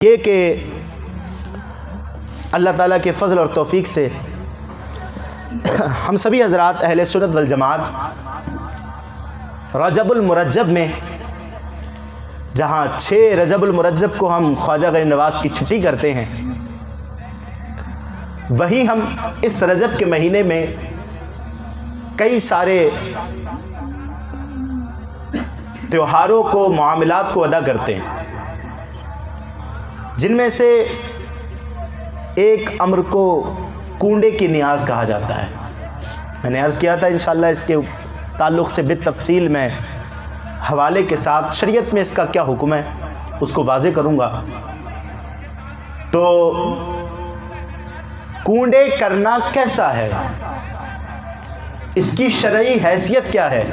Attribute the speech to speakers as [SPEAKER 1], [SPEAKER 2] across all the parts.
[SPEAKER 1] ये कि अल्लाह ताला के फ़ज़ल और तौफ़ीक़ से हम सभी हज़रात अहले सुन्नत वल जमात रजबुल मुरज्जब में, जहाँ 6 रजबुल मुरज्जब को हम ख्वाजा गरीब नवाज़ की छुट्टी करते हैं, वहीं हम इस रजब के महीने में कई सारे त्योहारों को, मामलात को अदा करते हैं, जिनमें से एक अम्र को कूंडे की नियाज़ कहा जाता है। मैंने अर्ज़ किया था इंशाअल्लाह इसके ताल्लुक़ से बितफ़सील मैं हवाले के साथ शरीयत में इसका क्या हुक्म है उसको वाज़े करूँगा। तो कूंडे करना कैसा है, इसकी शरई हैसियत क्या है,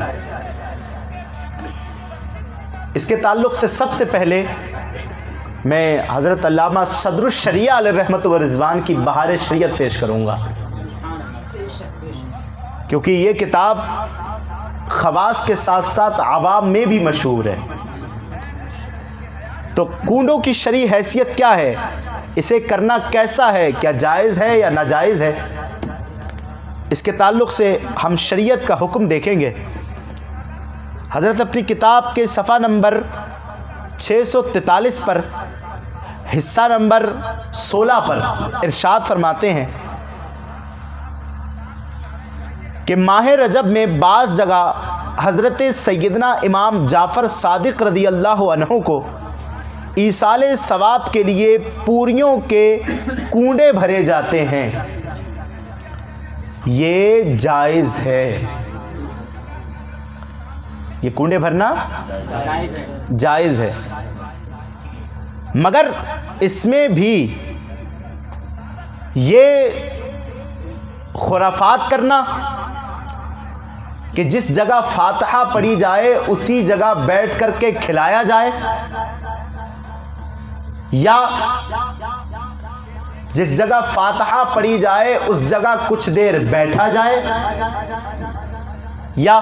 [SPEAKER 1] इसके ताल्लुक़ से सबसे पहले मैं हज़रत अल्लामा सदरुश शरिया अलैहि रहमत व रिज़वान की बहार शरीयत पेश करूँगा, क्योंकि ये किताब ख़वास के साथ साथ आवाम में भी मशहूर है। तो कूंडों की शरई हैसियत क्या है, इसे करना कैसा है, क्या जायज़ है या नाजायज़ है, इसके ताल्लुक़ से हम शरीयत का हुक्म देखेंगे। हज़रत अपनी किताब के सफ़ा नंबर 643 पर हिस्सा नंबर 16 पर इरशाद फरमाते हैं कि माह रजब में बाज़ जगह हज़रत सैयदना इमाम जाफ़र सादिक़ रज़ी अल्लाह अन्हु को ईसाले सवाब के लिए पूरियों के कूंडे भरे जाते हैं। ये जायज़ है, ये कूंडे भरना जायज़ है, मगर इसमें भी ये खुराफात करना कि जिस जगह फातिहा पढ़ी जाए उसी जगह बैठ करके खिलाया जाए, या जिस जगह फातिहा पढ़ी जाए उस जगह कुछ देर बैठा जाए, या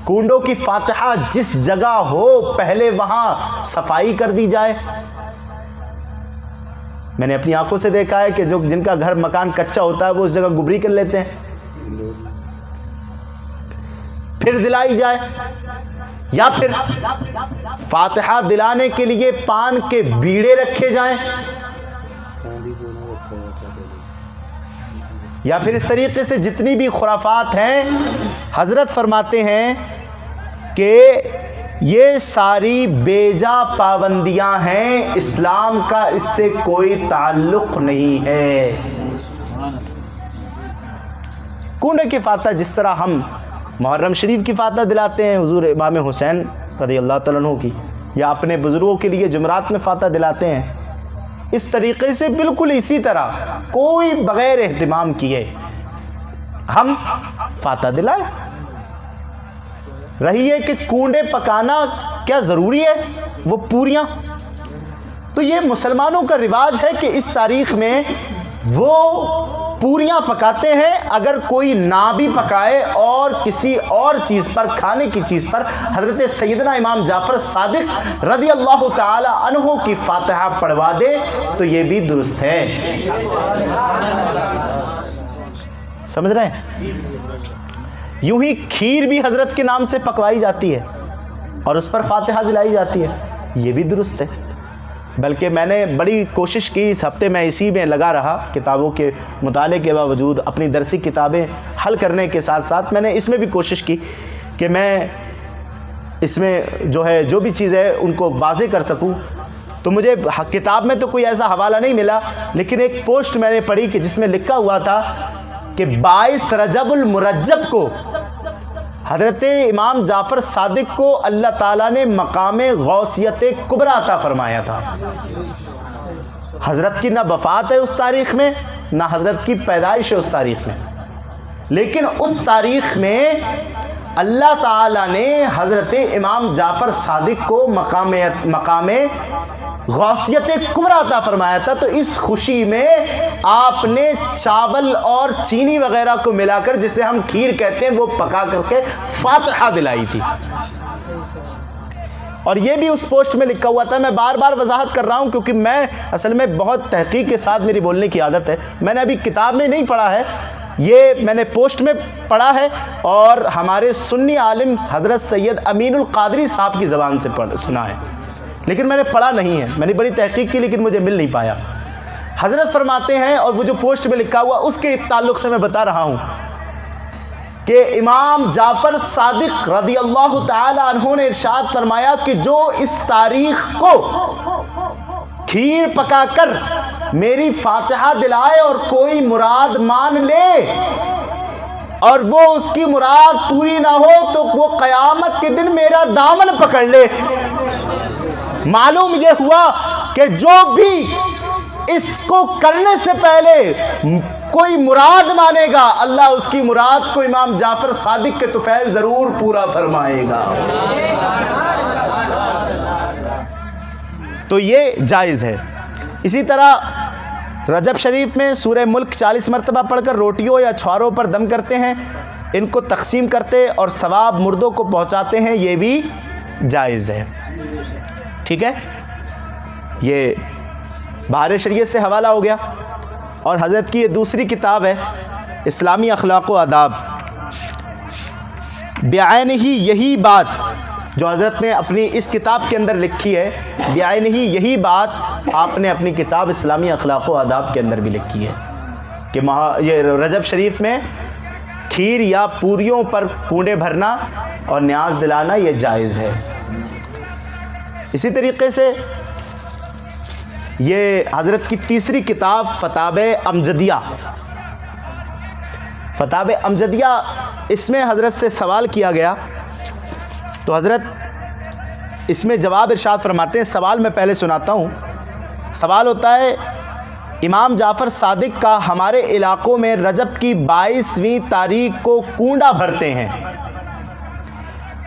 [SPEAKER 1] कूंडों की फातिहा जिस जगह हो पहले वहां सफाई कर दी जाए। मैंने अपनी आंखों से देखा है कि जो जिनका घर मकान कच्चा होता है वो उस जगह गुबरी कर लेते हैं, फिर दिलाई जाए, या फिर फातिहा दिलाने के लिए पान के बीड़े रखे जाएं, या फिर इस तरीके से जितनी भी खुराफात हैं, हज़रत फरमाते हैं कि ये सारी बेजा पाबंदियां हैं, इस्लाम का इससे कोई ताल्लुक़ नहीं है। कूंडे की फातिहा जिस तरह हम मुहर्रम शरीफ की फातिहा दिलाते हैं हुज़ूर इमाम हुसैन रज़ी अल्लाह तआला अन्हु की, या अपने बुज़ुर्गों के लिए जुमरात में फातिहा दिलाते हैं, इस तरीक़े से बिल्कुल इसी तरह कोई बग़ैर एहतिमाम किए हम फातिहा दिलाए। रही है कि कूंडे पकाना क्या ज़रूरी है, वो पूरियाँ, तो ये मुसलमानों का रिवाज है कि इस तारीख़ में वो पूरियाँ पकाते हैं। अगर कोई ना भी पकाए और किसी और चीज़ पर, खाने की चीज़ पर हज़रत सैयदना इमाम जाफ़र सादिक़ रज़ी अल्लाह ताला अन्हु की फातिहा पढ़वा दे तो ये भी दुरुस्त है। समझ रहे हैं? यूं ही खीर भी हज़रत के नाम से पकवाई जाती है और उस पर फातिहा दिलाई जाती है, ये भी दुरुस्त है। बल्कि मैंने बड़ी कोशिश की, इस हफ़्ते मैं इसी में लगा रहा, किताबों के मुताले के बावजूद अपनी दरसी किताबें हल करने के साथ साथ मैंने इसमें भी कोशिश की कि मैं इसमें जो है जो भी चीज़ है उनको वाज़े कर सकूं। तो मुझे किताब में तो कोई ऐसा हवाला नहीं मिला, लेकिन एक पोस्ट मैंने पढ़ी कि जिसमें लिखा हुआ था कि 22 रजबुल मुरज्जब को हज़रत इमाम जाफ़र सादिक़ को अल्लाह ताला ने मकामे गौसियत कुबरा अता फरमाया था। हज़रत की ना वफ़ात है उस तारीख़ में, ना हज़रत की पैदाइश है उस तारीख़ में, लेकिन उस तारीख़ में अल्लाह ताला ने हज़रत इमाम जाफ़र सादिक़ को मकामे गौसियत कुबरा अता फरमाया था। तो इस खुशी में आपने चावल और चीनी वगैरह को मिलाकर, जिसे हम खीर कहते हैं, वो पका करके फातिहा दिलाई थी। और ये भी उस पोस्ट में लिखा हुआ था। मैं बार बार वजाहत कर रहा हूँ क्योंकि मैं असल में बहुत तहकीक के साथ मेरी बोलने की आदत है। मैंने अभी किताब में नहीं पढ़ा है, ये मैंने पोस्ट में पढ़ा है और हमारे सुन्नी आलिम हज़रत सैयद अमीनुल क़ादरी साहब की ज़बान से सुना है, लेकिन मैंने पढ़ा नहीं है। मैंने बड़ी तहकीक की लेकिन मुझे मिल नहीं पाया। हज़रत फरमाते हैं, और वो जो पोस्ट में लिखा हुआ उसके ताल्लुक़ से मैं बता रहा हूँ कि इमाम जाफ़र सादिक रज़ी अल्लाह ताला अन्हु ने इरशाद फरमाया कि जो इस तारीख़ को खीर पकाकर मेरी फातिहा दिलाए और कोई मुराद मान ले और वो उसकी मुराद पूरी ना हो तो वो क़यामत के दिन मेरा दामन पकड़ ले। मालूम ये हुआ कि जो भी इसको करने से पहले कोई मुराद मानेगा, अल्लाह उसकी मुराद को इमाम जाफ़र सादिक के तुफ़ैल ज़रूर पूरा फरमाएगा। तो ये जायज़ है। इसी तरह रजब शरीफ में सूरह मुल्क 40 मरतबा पढ़कर रोटियों या छुआरों पर दम करते हैं, इनको तकसीम करते और सवाब मुर्दों को पहुंचाते हैं, ये भी जायज़ है। ठीक है, ये बाहर शरीयत से हवाला हो गया। और हज़रत की ये दूसरी किताब है इस्लामी अखलाक़ व आदाब। बेआइन ही यही बात जो हज़रत ने अपनी इस किताब के अंदर लिखी है, बेआइन ही यही बात आपने अपनी किताब इस्लामी अखलाक़ व आदाब के अंदर भी लिखी है कि ये रजब शरीफ में खीर या पूरियों पर कूंडे भरना और न्याज दिलाना ये जायज़ है। इसी तरीक़े से ये हज़रत की तीसरी किताब फ़तावे अमजदिया, फ़तावे अमजदिया, इसमें हज़रत से सवाल किया गया तो हज़रत इसमें जवाब इरशाद फरमाते हैं। सवाल मैं पहले सुनाता हूँ। सवाल होता है, इमाम जाफ़र सादिक का हमारे इलाक़ों में रजब की 22वीं तारीख को कूंडा भरते हैं।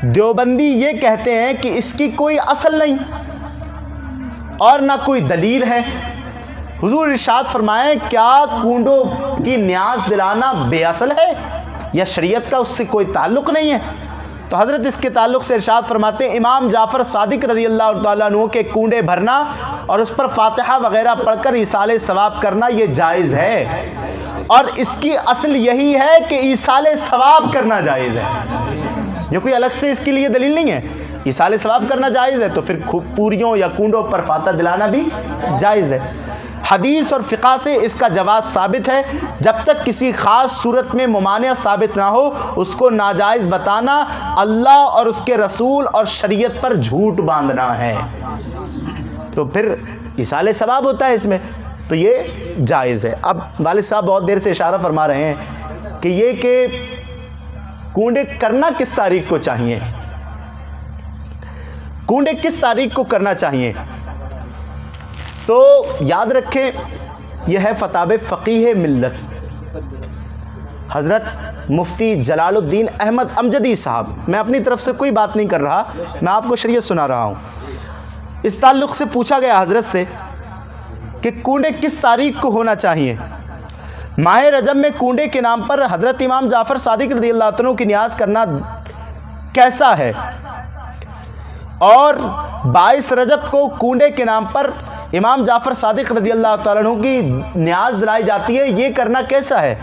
[SPEAKER 1] देवबंदी ये कहते हैं कि इसकी कोई असल नहीं और ना कोई दलील है। हुजूर इरशाद फरमाएं, क्या कूंडों की न्याज दिलाना बेअसल है या शरीयत का उससे कोई ताल्लुक़ नहीं है? तो हज़रत इसके ताल्लुक़ से इरशाद फरमाते हैं, इमाम जाफ़र सादिक रज़ी अल्लाह तआला अन्हु के कूंडे भरना और उस पर फातिहा वग़ैरह पढ़कर ईसाले सवाब करना ये जायज़ है और इसकी असल यही है कि ईसाले सवाब करना जायज़ है। ये कोई अलग से इसके लिए दलील नहीं है। ईसाले सवाब करना जायज़ है तो फिर पूरियों या कूंडों पर फातिहा दिलाना भी जायज़ है। हदीस और फ़िक़ा से इसका जवाज़ साबित है। जब तक किसी ख़ास सूरत में मुमानिया साबित ना हो उसको नाजायज़ बताना अल्लाह और उसके रसूल और शरीयत पर झूठ बांधना है। तो फिर ईसाले सवाब होता है इसमें, तो ये जायज़ है। अब वालिद साहब बहुत देर से इशारा फरमा रहे हैं कि ये कि कूंडे करना किस तारीख को चाहिए, कूंडे किस तारीख को करना चाहिए। तो याद रखें, यह है फ़तावे फ़क़ीह मिल्लत हज़रत मुफ्ती जलालुद्दीन अहमद अमजदी साहब। मैं अपनी तरफ से कोई बात नहीं कर रहा, मैं आपको शरीयत सुना रहा हूँ। इस ताल्लुक़ से पूछा गया हज़रत से कि कूंडे किस तारीख को होना चाहिए। माह रजब में कूंडे के नाम पर हज़रत इमाम जाफ़र सादिक रज़ियल्लाहु अन्हु की न्याज करना कैसा है, और 22 रजब को कूंडे के नाम पर इमाम जाफ़र सादिक रज़ियल्लाहु तआला अन्हु की न्याज दिलाई जाती है, ये करना कैसा है।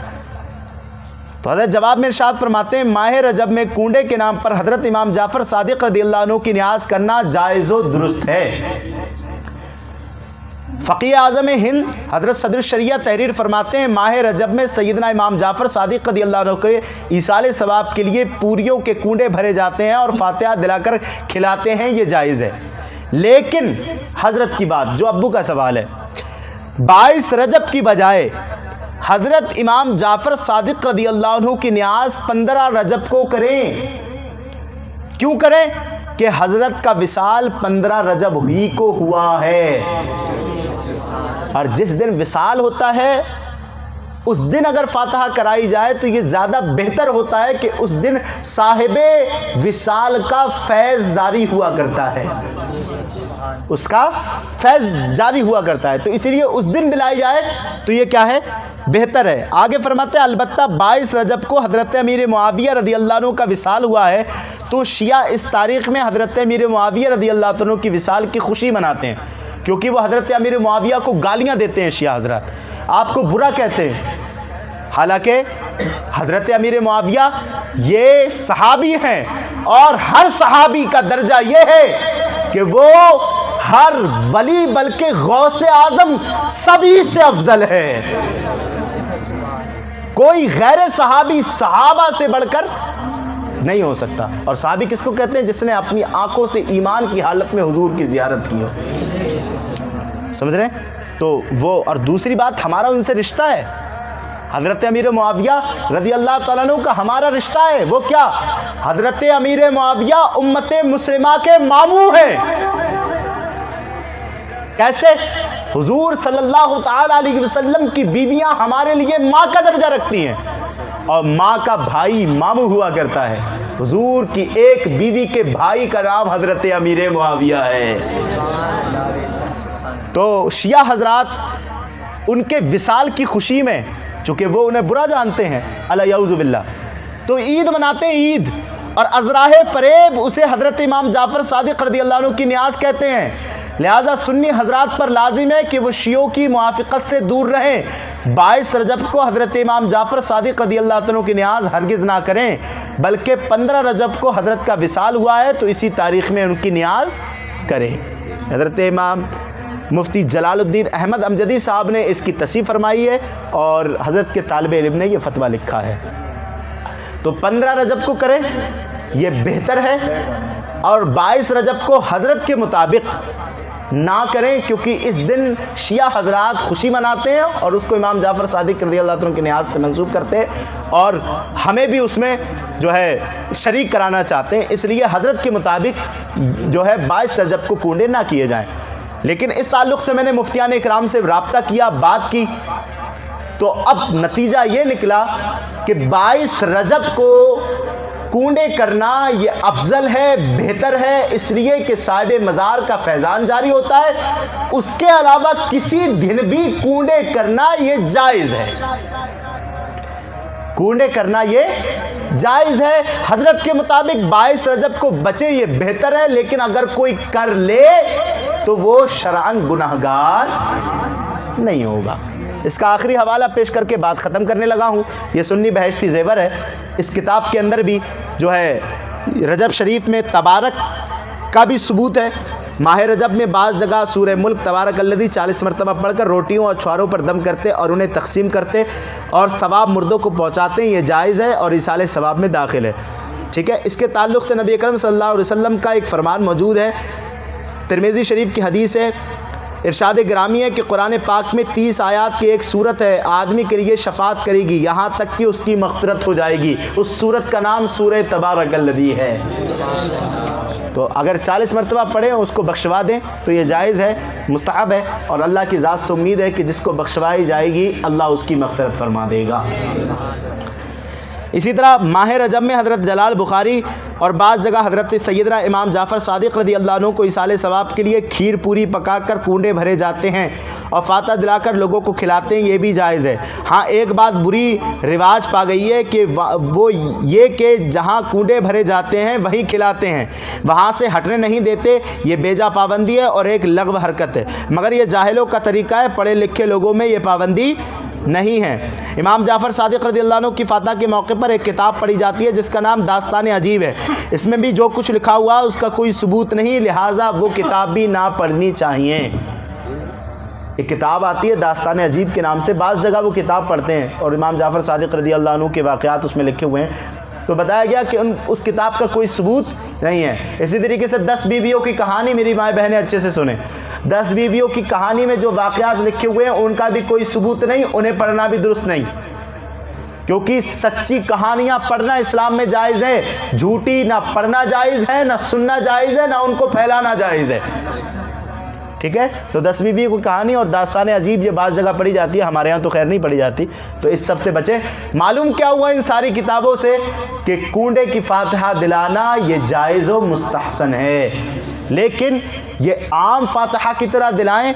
[SPEAKER 1] तो हज़रत जवाब में इरशाद फरमाते हैं, माह रजब में कूंडे के नाम पर हज़रत इमाम जाफ़र सादिक रज़ियल्लाहु अन्हु की न्याज करना जायज़ व दुरुस्त है। फ़क़ीह आज़म हिंद हज़रत सदर शरिया तहरीर फरमाते हैं, माह रजब में सैयदना इमाम जाफ़र सादिक रज़ियल्लाहु अन्हु के ईसाले सवाब के लिए पूरियों के कूंडे भरे जाते हैं और फातिहा दिलाकर खिलाते हैं, ये जायज़ है। लेकिन हज़रत की बात, जो अब्बू का सवाल है, 22 रजब की बजाय हज़रत इमाम जाफ़र सादिक रज़ियल्लाहु अन्हु की न्याज 15 रजब को करें। क्यों करें कि हज़रत का विसाल 15 रजब ही को हुआ है और जिस दिन विसाल होता है उस दिन अगर फातिहा कराई जाए तो ये ज़्यादा बेहतर होता है कि उस दिन साहिबे विसाल का फैज़ जारी हुआ करता है। उसका फैज़ जारी हुआ करता है। तो इसीलिए उस दिन दिलाई जाए तो ये क्या है, बेहतर है। आगे फरमाते हैं अलबत्ता 22 रजब को हज़रत अमीर मुआविया रज़ी अल्लाह अन्हु का विसाल हुआ है, तो शिया इस तारीख़ में हज़रत अमीर मुआविया रज़ी अल्लाह अन्हु की विसाल की खुशी मनाते हैं, क्योंकि वो हज़रत अमीर मुआविया को गालियाँ देते हैं। शिया हज़रत आपको बुरा कहते हैं, हालांकि हज़रत अमीर मुआविया ये सहाबी हैं और हर सहाबी का दर्जा ये है कि वो हर वली बल्कि गौसे आज़म सभी से अफजल है। कोई गैर सहाबी सहाबा से बढ़कर नहीं हो सकता। और सहाबी किसको कहते हैं? जिसने अपनी आंखों से ईमान की हालत में हुजूर की ज़ियारत की हो। समझ रहे हैं? तो वो, और दूसरी बात, हमारा उनसे रिश्ता है। हज़रत अमीर मुआविया रज़ी अल्लाह तआला अन्हु का हमारा रिश्ता है। वो क्या? हज़रत अमीर मुआविया उम्मत मुस्लिमा के मामू हैं। कैसे? हुजूर सल्लल्लाहु ताला अलैहि वसल्लम की बीवियां हमारे लिए माँ का दर्जा रखती हैं, और माँ का भाई मामू हुआ करता है। हुजूर की एक बीवी के भाई का नाम हज़रत अमीर मुआविया है। तो शिया हज़रात उनके विसाल की खुशी में, चूँकि वो उन्हें बुरा जानते हैं, अलयाउज़ु बिल्लाह, तो ईद मनाते हैं। ईद और अज़राहे फ़रेब उसे हज़रत इमाम जाफ़र सादिक़ रज़ी अल्लाह अन्हु की न्याज़ कहते हैं। लिहाजा सुन्नी हज़रात पर लाजिम है कि वो शियों की मुआफ़िक़त से दूर रहें। 22 रजब को हज़रत इमाम जाफ़र सादिक़ रज़ी अल्लाह अन्हु की न्याज़ हरगिज़ ना करें, बल्कि 15 रजब को हज़रत का विसाल हुआ है तो इसी तारीख़ में उनकी न्याज़ करें। हज़रत इमाम मुफ्ती जलालुद्दीन अहमद अमजदी साहब ने इसकी तस्सीह फरमाई है और हज़रत के तालिब इल्म ने यह फतवा लिखा है। तो 15 रजब को करें, यह बेहतर है, और 22 रजब को हज़रत के मुताबिक ना करें, क्योंकि इस दिन शिया हज़रात खुशी मनाते हैं और उसको इमाम जाफ़र सादिक़ रज़ी अल्लाह अन्हु के न्याज़ से मंसूब करते हैं, और हमें भी उसमें जो है शरीक कराना चाहते हैं। इसलिए हज़रत के मुताबिक जो है 22 रजब को कूड़े ना किए जाएँ। लेकिन इस ताल्लुक़ से मैंने मुफ्तियान इकराम से रब्ता किया, बात की, तो अब नतीजा ये निकला कि 22 रजब को कूड़े करना ये अफजल है, बेहतर है, इसलिए कि साहिब मज़ार का फैज़ान जारी होता है। उसके अलावा किसी दिन भी कूड़े करना ये जायज़ है। कूड़े करना ये जायज़ है। हज़रत के मुताबिक 22 रजब को बचे ये बेहतर है, लेकिन अगर कोई कर ले तो वो शरअन गुनाहगार नहीं होगा। इसका आखिरी हवाला पेश करके बात ख़त्म करने लगा हूँ। ये सुन्नी बहश्ती ज़ेवर है। इस किताब के अंदर भी जो है रजब शरीफ में तबारक का भी सबूत है। माह रजब में बाज़ जगह सूरह मुल्क तबारकल्लज़ी 40 मरतबा पढ़कर रोटियों और छुआरों पर दम करते और उन्हें तकसीम करते और सवाब मुर्दों को पहुँचाते हैं। ये जायज़ है और इसाले सवाब में दाखिल है। ठीक है। इसके ताल्लुक़ से नबी अकरम सल्लल्लाहु अलैहि वसल्लम का एक फ़रमान मौजूद है। तिरमिज़ी शरीफ की हदीस है, इरशाद ग्रामी है कि कुरान पाक में 30 आयात की एक सूरत है, आदमी के लिए शफात करेगी यहाँ तक कि उसकी मग़फ़िरत हो जाएगी। उस सूरत का नाम सूरह तबारकल्लज़ी है। तो अगर 40 मरतबा पढ़ें उसको बख्शवा दें तो ये जायज़ है, मुस्तहब है, और अल्लाह की ज़ात से उम्मीद है कि जिसको बख्शवाई जाएगी अल्लाह उसकी मग़फ़िरत फरमा देगा। इसी तरह माह रजब में हज़रत जलाल बुखारी और बाज़ जगह हज़रत सैयदना इमाम जाफ़र सादिक़ रज़ी अल्लाह अन्हु को इसाले सवाब के लिए खीर पूरी पकाकर कूंडे भरे जाते हैं और फाता दिलाकर लोगों को खिलाते हैं। ये भी जायज़ है। हाँ, एक बात बुरी रिवाज पा गई है कि वो ये कि जहाँ कूंडे भरे जाते हैं वहीं खिलाते हैं, वहाँ से हटने नहीं देते। ये बेजा पाबंदी है और एक लग़्व हरकत है, मगर ये जाहिलों का तरीक़ा है। पढ़े लिखे लोगों में ये पाबंदी नहीं है। इमाम जाफ़र सादिक़ रज़ी अल्लाह अन्हु की फ़ातह के मौके पर एक किताब पढ़ी जाती है जिसका नाम दास्तान अजीब है। इसमें भी जो कुछ लिखा हुआ है उसका कोई सबूत नहीं, लिहाजा वो किताब भी ना पढ़नी चाहिए। एक किताब आती है दास्तान अजीब के नाम से, बाज़ जगह वो किताब पढ़ते हैं और इमाम जाफ़र सादिक़ रज़ी अल्लाह अन्हु के वाक़यात उसमें लिखे हुए हैं। तो बताया गया कि उस किताब का कोई सबूत नहीं है। इसी तरीके से 10 बीवियों की कहानी, मेरी माएँ बहनें अच्छे से सुने, 10 बीवियों की कहानी में जो वाक़यात लिखे हुए हैं उनका भी कोई सबूत नहीं, उन्हें पढ़ना भी दुरुस्त नहीं, क्योंकि सच्ची कहानियाँ पढ़ना इस्लाम में जायज़ है। झूठी ना पढ़ना जायज़ है, ना सुनना जायज़ है, ना उनको फैलाना जायज़ है। ठीक है। तो 10वीं भी कोई कहानी और दास्तान अजीब ये बाज़ जगह पढ़ी जाती है, हमारे यहाँ तो खैर नहीं पढ़ी जाती, तो इस सब से बचें। मालूम क्या हुआ इन सारी किताबों से कि कूड़े की फातिहा दिलाना ये जायज़ व मुस्तहसन है, लेकिन ये आम फातिहा की तरह दिलाएं,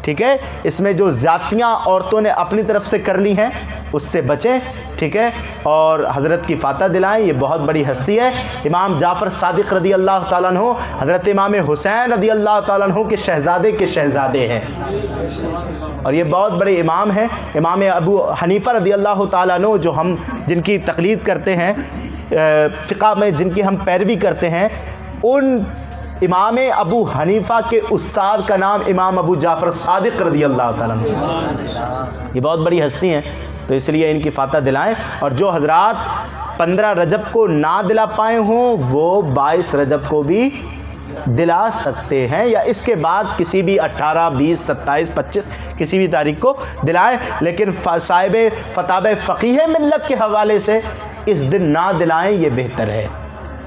[SPEAKER 1] ठीक है। इसमें जो ज़्यादतियाँ औरतों ने अपनी तरफ से कर ली हैं उससे बचें, ठीक है। और हज़रत की फातिहा दिलाएं, ये बहुत बड़ी हस्ती है। इमाम जाफ़र सादिक़ रदी अल्लाह ताला अन्हु हज़रत इमाम हुसैन रदी अल्लाह ताला अन्हु के शहज़ादे हैं, और ये बहुत बड़े इमाम हैं। इमाम अबू हनीफ़ा रदी अल्लाह ताला अन्हु जो हम जिनकी तक़लीद करते हैं, फ़िक़्ह में जिनकी हम पैरवी करते हैं, उन इमाम अबू हनीफ़ा के उस्ताद का नाम इमाम अबू जाफ़र सादिक़ रदी अल्लाह ताला अन्हु। ये बहुत बड़ी हस्ती हैं, तो इसलिए इनकी फातिहा दिलाएं। और जो हज़रात 15 रजब को ना दिला पाए हों वो 22 रजब को भी दिला सकते हैं, या इसके बाद किसी भी 18, 20, 27, 25 किसी भी तारीख को दिलाएं, लेकिन साहिब फ़ताब फ़क़ीह मिल्लत के हवाले से इस दिन ना दिलाएं, ये बेहतर है,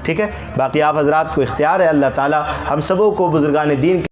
[SPEAKER 1] ठीक है। बाकी आप हज़रात को इख्तियार है, अल्लाह ताला हम सबों को बुज़ुर्गान दीन